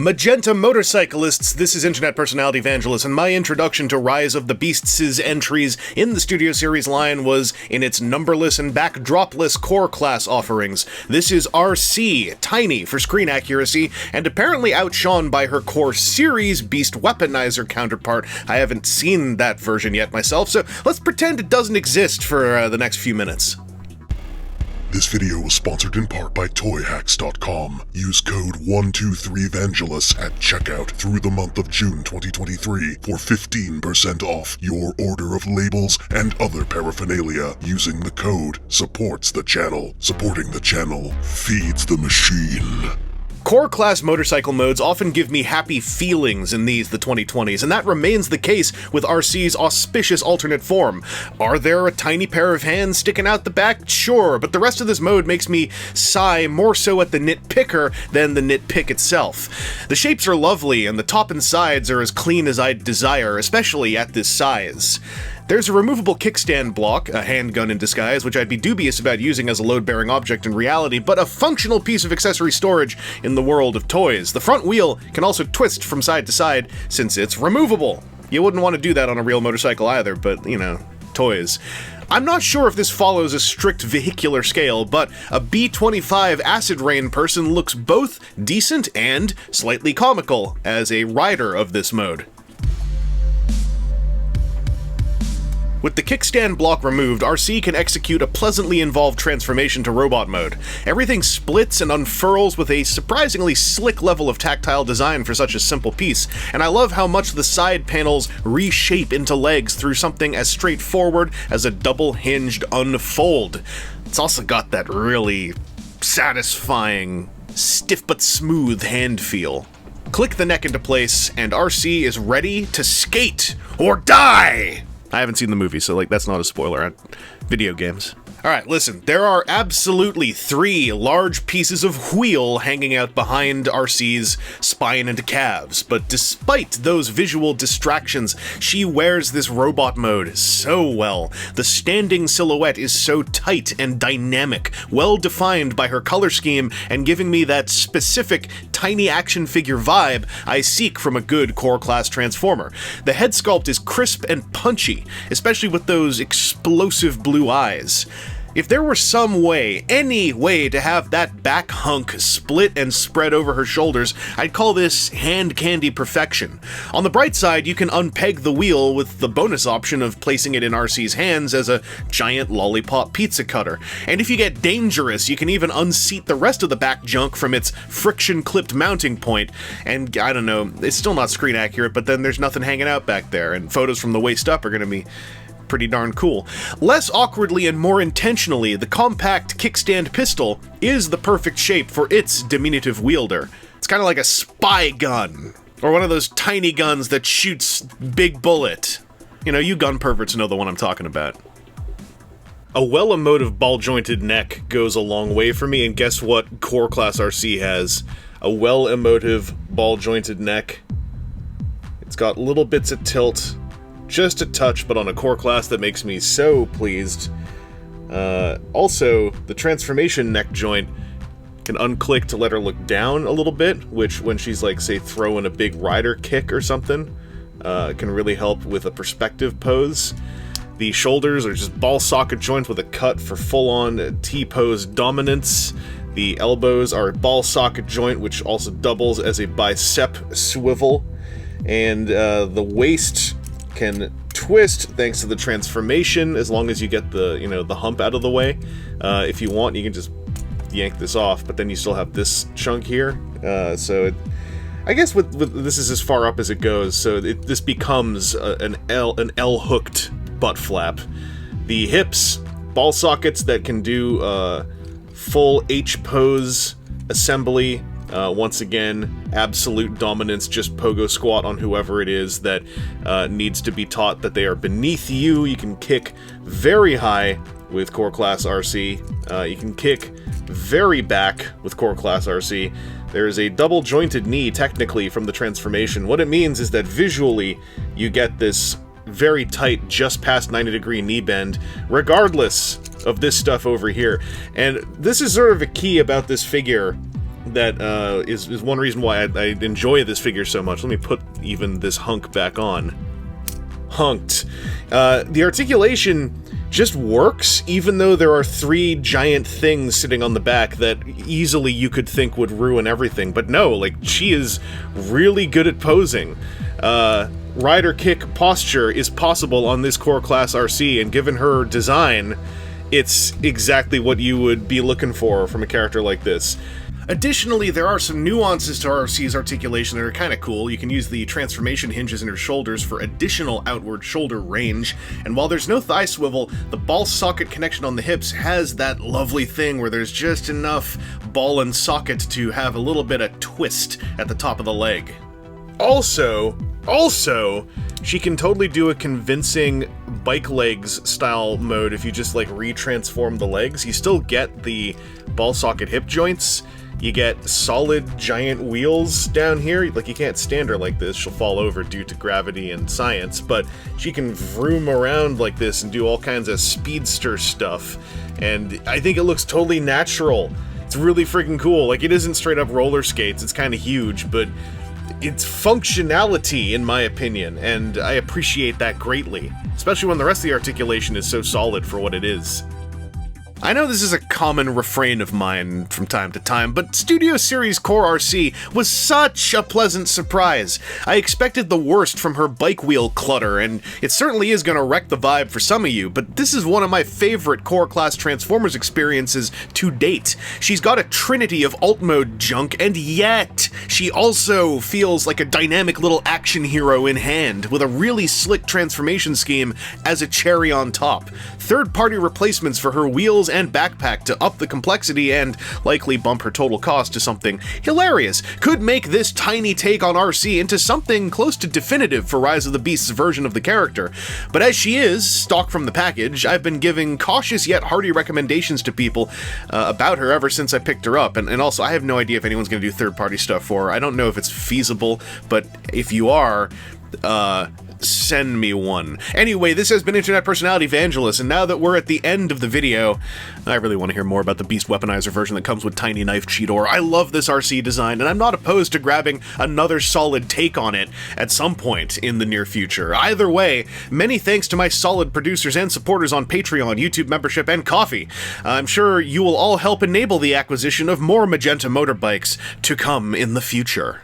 Magenta motorcyclists, this is internet personality Vangelus, and my introduction to Rise of the Beasts' entries in the Studio Series line was in its numberless and backdropless core class offerings. This is Arcee, tiny for screen accuracy, and apparently outshone by her core series Beast Weaponizer counterpart. I haven't seen that version yet myself, so let's pretend it doesn't exist for the next few minutes. This video was sponsored in part by ToyHacks.com. Use code 123Vangelus at checkout through the month of June 2023 for 15% off your order of labels and other paraphernalia. Using the code supports the channel. Supporting the channel feeds the machine. Core class motorcycle modes often give me happy feelings in the 2020s, and that remains the case with Arcee's auspicious alternate form. Are there a tiny pair of hands sticking out the back? Sure, but the rest of this mode makes me sigh more so at the nitpicker than the nitpick itself. The shapes are lovely, and the top and sides are as clean as I'd desire, especially at this size. There's a removable kickstand block, a handgun in disguise, which I'd be dubious about using as a load-bearing object in reality, but a functional piece of accessory storage in the world of toys. The front wheel can also twist from side to side, since it's removable. You wouldn't want to do that on a real motorcycle either, but, you know, toys. I'm not sure if this follows a strict vehicular scale, but a B-25 acid rain person looks both decent and slightly comical as a rider of this mode. With the kickstand block removed, Arcee can execute a pleasantly involved transformation to robot mode. Everything splits and unfurls with a surprisingly slick level of tactile design for such a simple piece, and I love how much the side panels reshape into legs through something as straightforward as a double-hinged unfold. It's also got that really satisfying, stiff but smooth hand feel. Click the neck into place, and Arcee is ready to skate or die! I haven't seen the movie, so, that's not a spoiler. Video games. Alright, listen, there are absolutely 3 large pieces of wheel hanging out behind Arcee's spine and calves, but despite those visual distractions, she wears this robot mode so well. The standing silhouette is so tight and dynamic, well defined by her color scheme, and giving me that specific tiny action figure vibe I seek from a good core class transformer. The head sculpt is crisp and punchy, especially with those explosive blue eyes. If there were some way, any way to have that back hunk split and spread over her shoulders, I'd call this hand candy perfection. On the bright side, you can unpeg the wheel with the bonus option of placing it in Arcee's hands as a giant lollipop pizza cutter. And if you get dangerous, you can even unseat the rest of the back junk from its friction-clipped mounting point. And I don't know, it's still not screen accurate, but then there's nothing hanging out back there, and photos from the waist up are gonna be pretty darn cool. Less awkwardly and more intentionally, the compact kickstand pistol is the perfect shape for its diminutive wielder. It's kind of like a spy gun, or one of those tiny guns that shoots big bullet. You know, you gun perverts know the one I'm talking about. A well-emotive ball-jointed neck goes a long way for me, and guess what core class Arcee has? A well-emotive ball-jointed neck. It's got little bits of tilt, just a touch, but on a core class that makes me so pleased. Also, the transformation neck joint can unclick to let her look down a little bit, which when she's say throwing a big rider kick or something, can really help with a perspective pose. The shoulders are just ball socket joints with a cut for full-on T-pose dominance. The elbows are a ball socket joint, which also doubles as a bicep swivel. And the waist can twist thanks to the transformation, as long as you get the hump out of the way. If you want, you can just yank this off, but then you still have this chunk here. I guess with this is as far up as it goes, so this becomes an L-hooked butt flap. The hips, ball sockets that can do full H-pose assembly. Once again, absolute dominance, just pogo squat on whoever it is that needs to be taught that they are beneath you. You can kick very high with core class Arcee. You can kick very back with core class Arcee. There is a double jointed knee, technically, from the transformation. What it means is that visually, you get this very tight, just past 90-degree knee bend, regardless of this stuff over here. And this is sort of a key about this figure that is one reason why I enjoy this figure so much. Let me put even this hunk back on. Hunked. The articulation just works, even though there are 3 giant things sitting on the back that easily you could think would ruin everything. But no, like, she is really good at posing. Rider kick posture is possible on this core class Arcee, and given her design, it's exactly what you would be looking for from a character like this. Additionally, there are some nuances to Arcee's articulation that are kind of cool. You can use the transformation hinges in her shoulders for additional outward shoulder range, and while there's no thigh swivel, the ball socket connection on the hips has that lovely thing where there's just enough ball and socket to have a little bit of twist at the top of the leg. Also, she can totally do a convincing bike legs style mode if you just like retransform the legs. You still get the ball socket hip joints. You get solid giant wheels down here. Like, you can't stand her like this, she'll fall over due to gravity and science, but she can vroom around like this and do all kinds of speedster stuff, and I think it looks totally natural. It's really freaking cool. Like, it isn't straight up roller skates, it's kind of huge, but it's functionality, in my opinion, and I appreciate that greatly, especially when the rest of the articulation is so solid for what it is. I know this is a common refrain of mine from time to time, but Studio Series Core Arcee was such a pleasant surprise. I expected the worst from her bike wheel clutter, and it certainly is gonna wreck the vibe for some of you, but this is one of my favorite core class Transformers experiences to date. She's got a trinity of alt mode junk, and yet she also feels like a dynamic little action hero in hand, with a really slick transformation scheme as a cherry on top. Third-party replacements for her wheels and backpack to up the complexity and likely bump her total cost to something hilarious could make this tiny take on Arcee into something close to definitive for Rise of the Beasts' version of the character. But as she is, stock from the package, I've been giving cautious yet hearty recommendations to people about her ever since I picked her up, and also I have no idea if anyone's going to do third-party stuff for her. I don't know if it's feasible, but if you are, send me one. Anyway, this has been Internet Personality Vangelus, and now that we're at the end of the video, I really want to hear more about the Beast Weaponizer version that comes with Tiny Knife Cheetor. I love this Arcee design, and I'm not opposed to grabbing another solid take on it at some point in the near future. Either way, many thanks to my solid producers and supporters on Patreon, YouTube membership, and Ko-fi. I'm sure you will all help enable the acquisition of more Magenta motorbikes to come in the future.